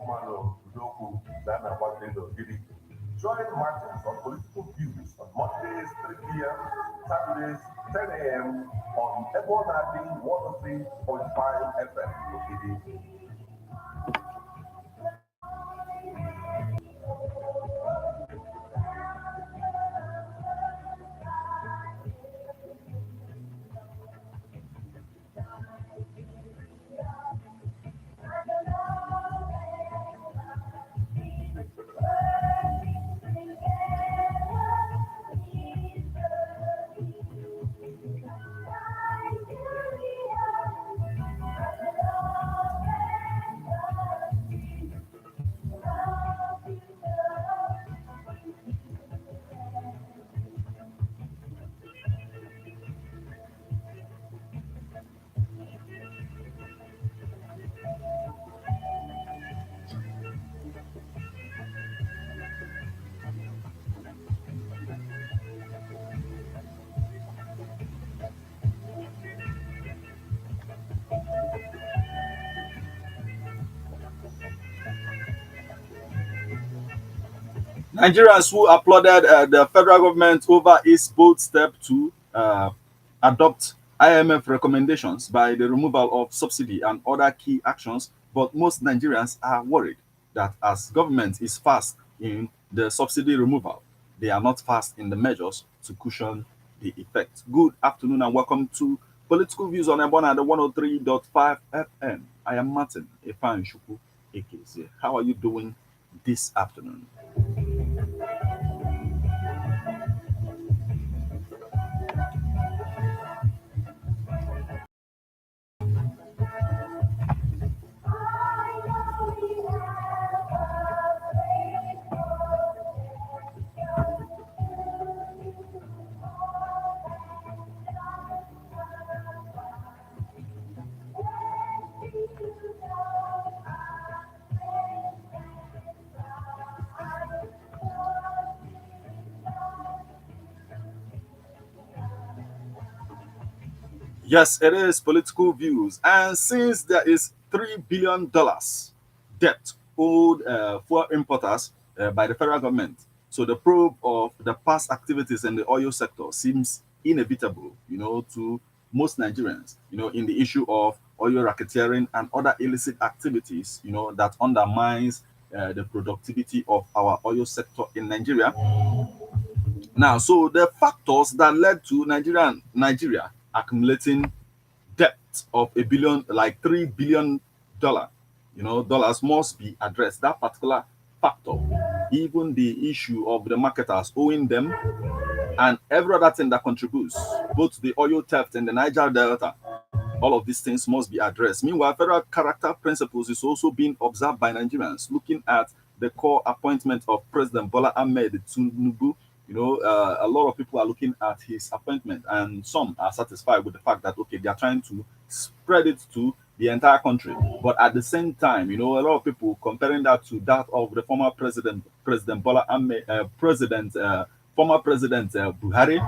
Join Martins on political views on Mondays 3 p.m., Saturdays 10 a.m. on Ebeonadi 103.5 FM. Nigerians who applauded the federal government over its bold step to adopt IMF recommendations by the removal of subsidy and other key actions, but most Nigerians are worried that as government is fast in the subsidy removal, they are not fast in the measures to cushion the effect. Good afternoon and welcome to Political Views on Ebeonadi 103.5 FM. I am Martin Ifeanyichukwu, Ekezie. How are you doing this afternoon? Yes, it is political views. And since there is $3 billion debt owed for importers by the federal government, so the probe of the past activities in the oil sector seems inevitable, to most Nigerians, in the issue of oil racketeering and other illicit activities, that undermines the productivity of our oil sector in Nigeria. Now, so the factors that led to Nigeria accumulating debt of a billion, like $3 billion, dollars must be addressed. That particular factor, even the issue of the marketers owing them, and every other thing that contributes, both to the oil theft and the Niger Delta, all of these things must be addressed. Meanwhile, federal character principles is also being observed by Nigerians, looking at the core appointment of President Bola Ahmed Tinubu. A lot of people are looking at his appointment, and some are satisfied with the fact that okay, they are trying to spread it to the entire country. But at the same time, a lot of people comparing that to that of the former President Bola Ahmed, former President Buhari.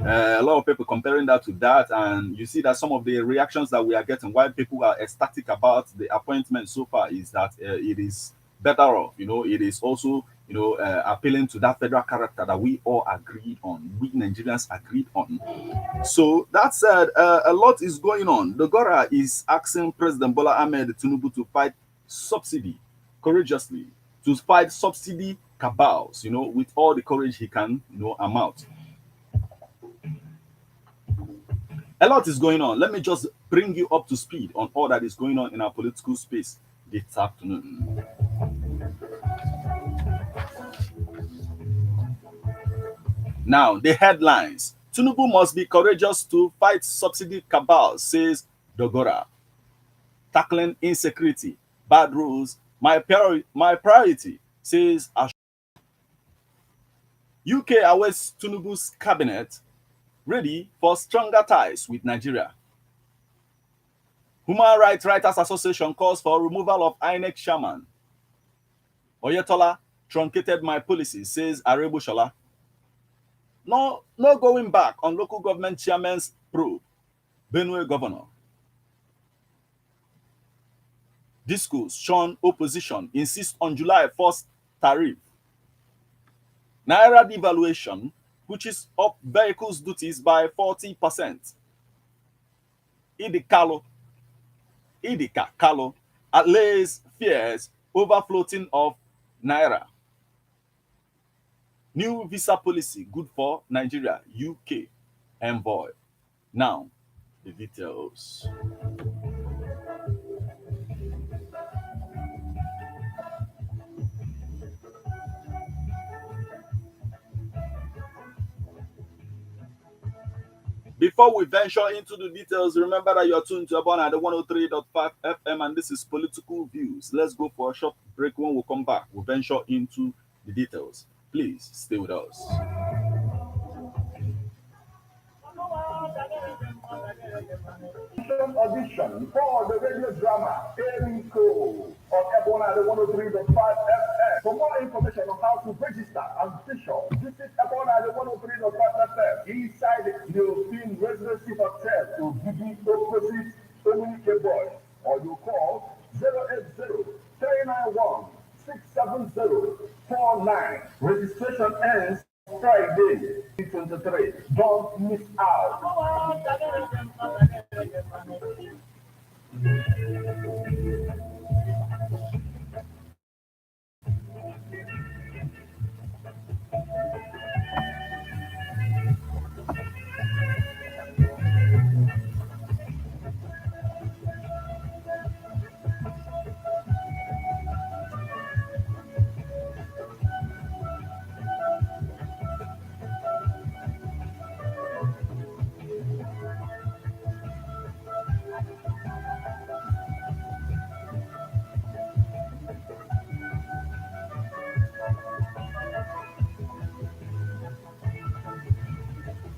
A lot of people comparing that to that, and you see that some of the reactions that we are getting, why people are ecstatic about the appointment so far, is that it is better off. It is also appealing to that federal character that we all agreed on, we Nigerians agreed on. So that said, a lot is going on. The Gora is asking President Bola Ahmed Tinubu to fight subsidy courageously, to fight subsidy cabals, with all the courage he can, amount. A lot is going on. Let me just bring you up to speed on all that is going on in our political space this afternoon. Now, the headlines. Tinubu must be courageous to fight subsidy cabal, says Dogora. Tackling insecurity, bad rules, my priority, says Ash. UK awaits Tinubu's cabinet ready for stronger ties with Nigeria. Human Rights Writers Association calls for removal of INEC chairman. Oyetola truncated my policy, says Arebushola. No going back on local government chairman's probe. Benue governor. Discos shun opposition, insist on July 1st tariff. Naira devaluation pushes up vehicles duties by 40%. Idika Kalo allays fears over floating of Naira. New visa policy good for Nigeria, UK envoy. Now, the details. Before we venture into the details, remember that you're tuned to Ebeonadi at 103.5 FM, and this is Political Views. Let's go for a short break. When we come back, we'll venture into the details. Please stay with us. Audition for the radio drama Eriko on Ebeonadi 103.5 FM. For more information on how to register and audition, visit Ebeonadi 103.5 FM inside the European Residency Hotel to Gigi opposite Dominique Boy, or you call 080-391-67049. Registration ends Friday, 23. Don't miss out.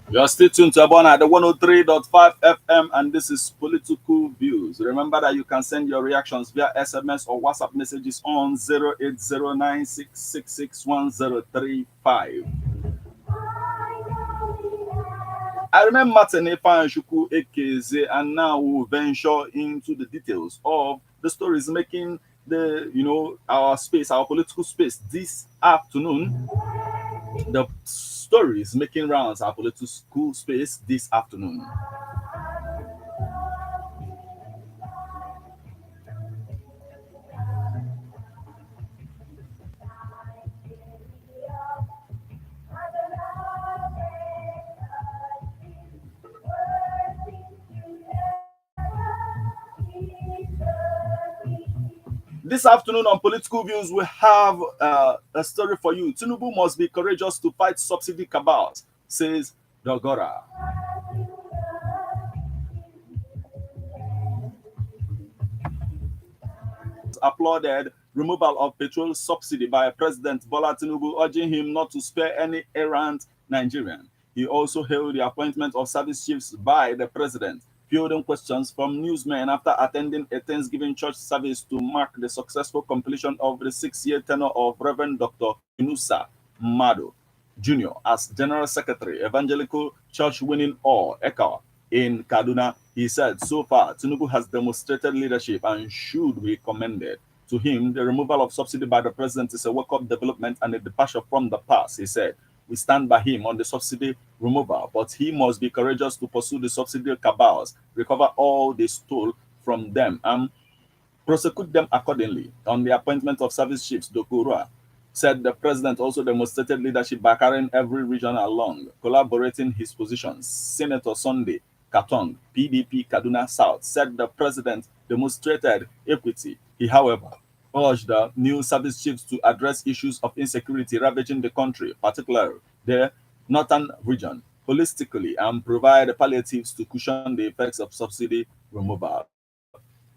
You're still tuned to Ebeonadi at the 103.5 FM, and this is Political Views. Remember that you can send your reactions via SMS or WhatsApp messages on 08096661035. I remember Martin Ifeanyichukwu Ekezie, and now we'll venture into the details of the stories making our space, our political space this afternoon. The stories making rounds our political school space this afternoon. This afternoon on Political Views, we have a story for you. Tinubu must be courageous to fight subsidy cabals, says Dogora. Applauded removal of petrol subsidy by President Bola Tinubu, urging him not to spare any errant Nigerian. He also hailed the appointment of service chiefs by the president, fielding questions from newsmen after attending a Thanksgiving church service to mark the successful completion of the 6-year tenure of Reverend Dr. Inusa Mado Jr. as General Secretary, Evangelical Church Winning All, ECHO, in Kaduna. He said, so far, Tinubu has demonstrated leadership and should be commended. To him, the removal of subsidy by the president is a welcome development and a departure from the past. He said, we stand by him on the subsidy removal, but he must be courageous to pursue the subsidy cabals, recover all they stole from them, and prosecute them accordingly. On the appointment of service chiefs, Dokurua said the president also demonstrated leadership by carrying every region along, collaborating his positions. Senator Sunday Katong, PDP Kaduna South, said the president demonstrated equity. He, however, urged the new service chiefs to address issues of insecurity ravaging the country, particularly the northern region, holistically, and provide palliatives to cushion the effects of subsidy removal.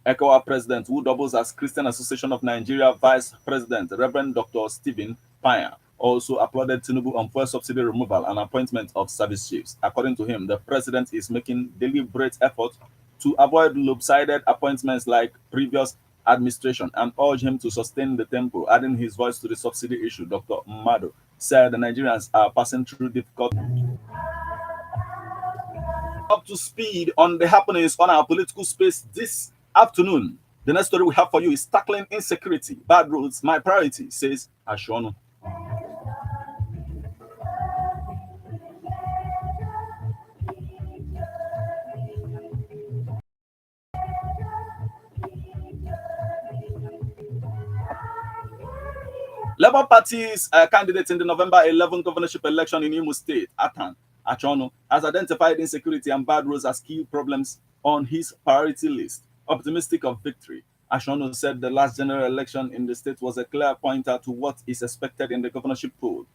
ECOWA President, who doubles as Christian Association of Nigeria Vice President, Reverend Dr. Stephen Paya, also applauded Tinubu on fuel subsidy removal and appointment of service chiefs. According to him, the president is making deliberate efforts to avoid lopsided appointments like previous administration and urge him to sustain the tempo. Adding his voice to the subsidy issue, Dr. Mado said the Nigerians are passing through difficult. Up to speed on the happenings on our political space this afternoon. The next story we have for you is tackling insecurity. Bad roads, my priority, says Ashono. Labour Party's candidate in the November 11 governorship election in Imo State, Atan Achono, has identified insecurity and bad roads as key problems on his priority list. Optimistic of victory, Ashono said the last general election in the state was a clear pointer to what is expected in the governorship poll,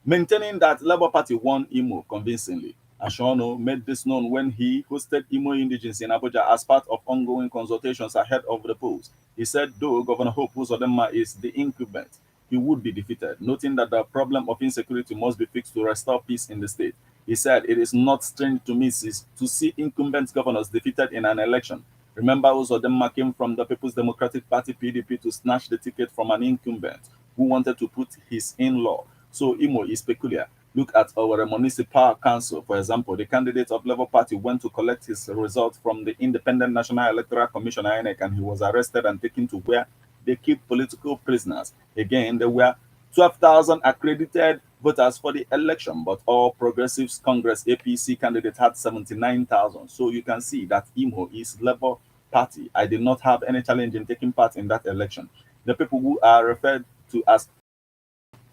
maintaining that Labour Party won Imo convincingly. Ashono made this known when he hosted Imo Indigenes in Abuja as part of ongoing consultations ahead of the polls. He said though Governor Hope Uzodinma is the incumbent, he would be defeated, noting that the problem of insecurity must be fixed to restore peace in the state. He said it is not strange to me to see incumbent governors defeated in an election. Remember, Uzodinma came from the People's Democratic Party (PDP) to snatch the ticket from an incumbent who wanted to put his in-law. So Imo is peculiar. Look at our municipal council, for example. The candidate of Labour Party went to collect his result from the Independent National Electoral Commission (INEC), and he was arrested and taken to where they keep political prisoners. Again, there were 12,000 accredited voters for the election, but All Progressives Congress (APC) candidate had 79,000. So you can see that Imo is Labour Party. I did not have any challenge in taking part in that election. The people who are referred to as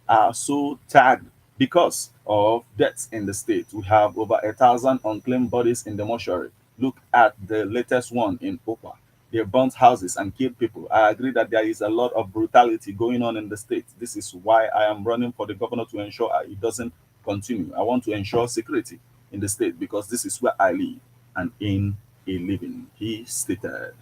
are so tagged because of deaths in the state. We have over 1,000 unclaimed bodies in the mortuary. Look at the latest one in Opa. They burnt houses and killed people. I agree that there is a lot of brutality going on in the state. This is why I am running for the governor to ensure it doesn't continue. I want to ensure security in the state because this is where I live and in a living, he stated.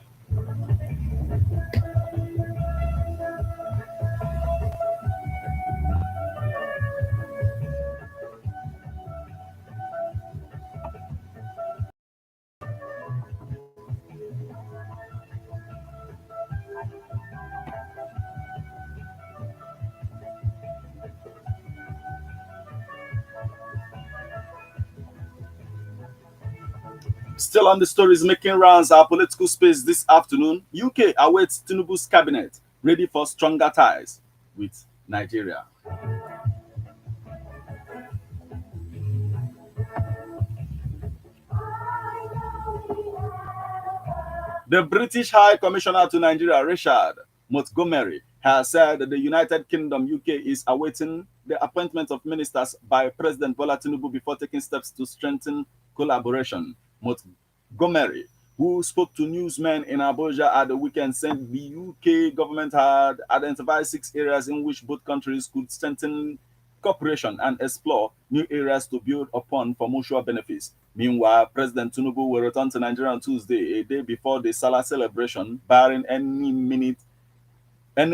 Still on the stories making rounds our political space this afternoon, UK awaits Tinubu's cabinet ready for stronger ties with Nigeria. The British High Commissioner to Nigeria, Richard Montgomery, has said that the United Kingdom (UK) is awaiting the appointment of ministers by President Bola Tinubu before taking steps to strengthen collaboration. Montgomery, who spoke to newsmen in Abuja at the weekend, said the UK government had identified 6 areas in which both countries could strengthen cooperation and explore new areas to build upon for mutual benefits. Meanwhile, President Tinubu will return to Nigeria on Tuesday, a day before the Salah celebration, barring any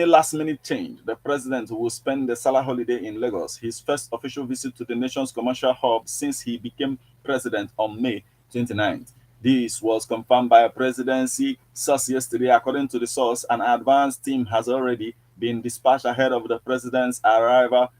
last minute change. The president will spend the Salah holiday in Lagos, his first official visit to the nation's commercial hub since he became president on May 29th. This was confirmed by a presidency source yesterday. According to the source, an advanced team has already been dispatched ahead of the president's arrival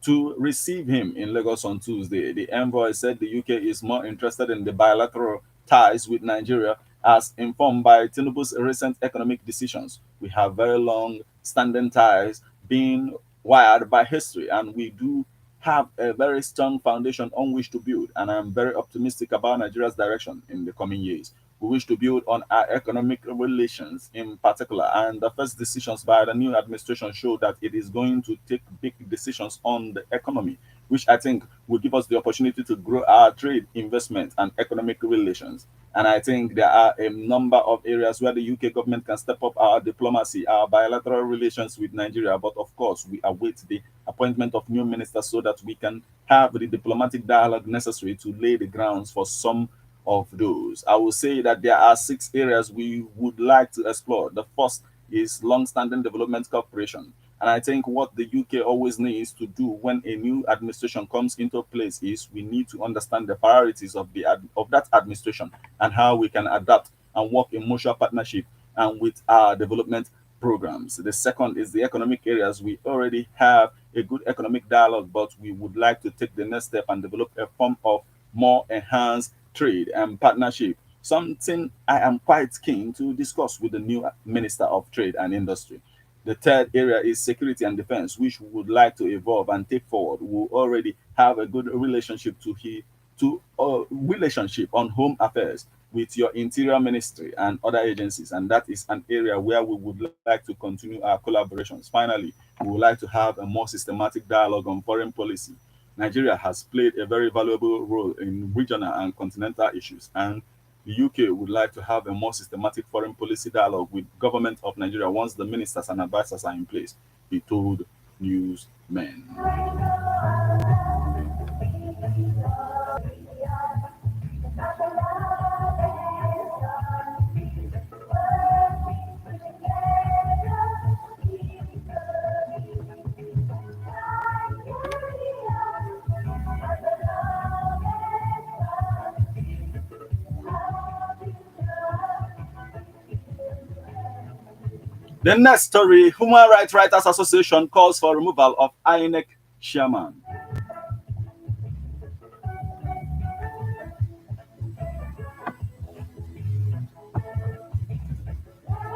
to receive him in Lagos on Tuesday. The envoy said the UK is more interested in the bilateral ties with Nigeria, as informed by Tinubu's recent economic decisions. We have very long standing ties being wired by history, and we do have a very strong foundation on which to build. And I'm very optimistic about Nigeria's direction in the coming years. We wish to build on our economic relations in particular, and the first decisions by the new administration show that it is going to take big decisions on the economy, which I think will give us the opportunity to grow our trade, investment, and economic relations. And I think there are a number of areas where the UK government can step up our diplomacy, our bilateral relations with Nigeria. But of course, we await the appointment of new ministers so that we can have the diplomatic dialogue necessary to lay the grounds for some of those. I will say that there are 6 areas we would like to explore. The first is long-standing development cooperation. And I think what the UK always needs to do when a new administration comes into place is we need to understand the priorities of that administration and how we can adapt and work in mutual partnership and with our development programs. The second is the economic areas. We already have a good economic dialogue, but we would like to take the next step and develop a form of more enhanced trade and partnership something I am quite keen to discuss with the new Minister of Trade and Industry. The third area is security and defense, which we would like to evolve and take forward. We already have a good relationship relationship on home affairs with your interior ministry and other agencies, and that is an area where we would like to continue our collaborations. Finally, we would like to have a more systematic dialogue on foreign policy. Nigeria has played a very valuable role in regional and continental issues, and the UK would like to have a more systematic foreign policy dialogue with government of Nigeria once the ministers and advisors are in place, he told newsmen. The next story, Human Rights Writers Association calls for removal of INEC chairman.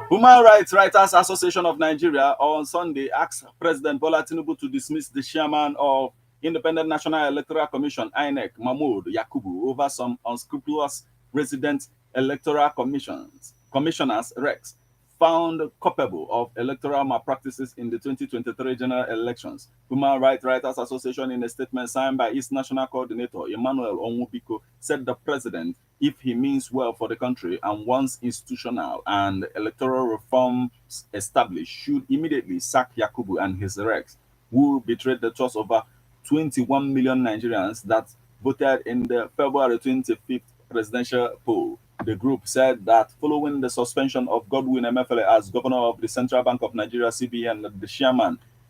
Human Rights Writers Association of Nigeria on Sunday asked President Bola Tinubu to dismiss the chairman of Independent National Electoral Commission (INEC), Mahmood Yakubu, over some unscrupulous resident electoral commissioners (RECs) found culpable of electoral malpractices in the 2023 general elections. Human Rights Writers Association, in a statement signed by its national coordinator, Emmanuel Onwubiko, said the president, if he means well for the country and wants institutional and electoral reforms established, should immediately sack Yakubu and his RECs, who betrayed the trust of over 21 million Nigerians that voted in the February 25th presidential poll. The group said that following the suspension of Godwin Emefiele as governor of the Central Bank of Nigeria (CBN), the chairman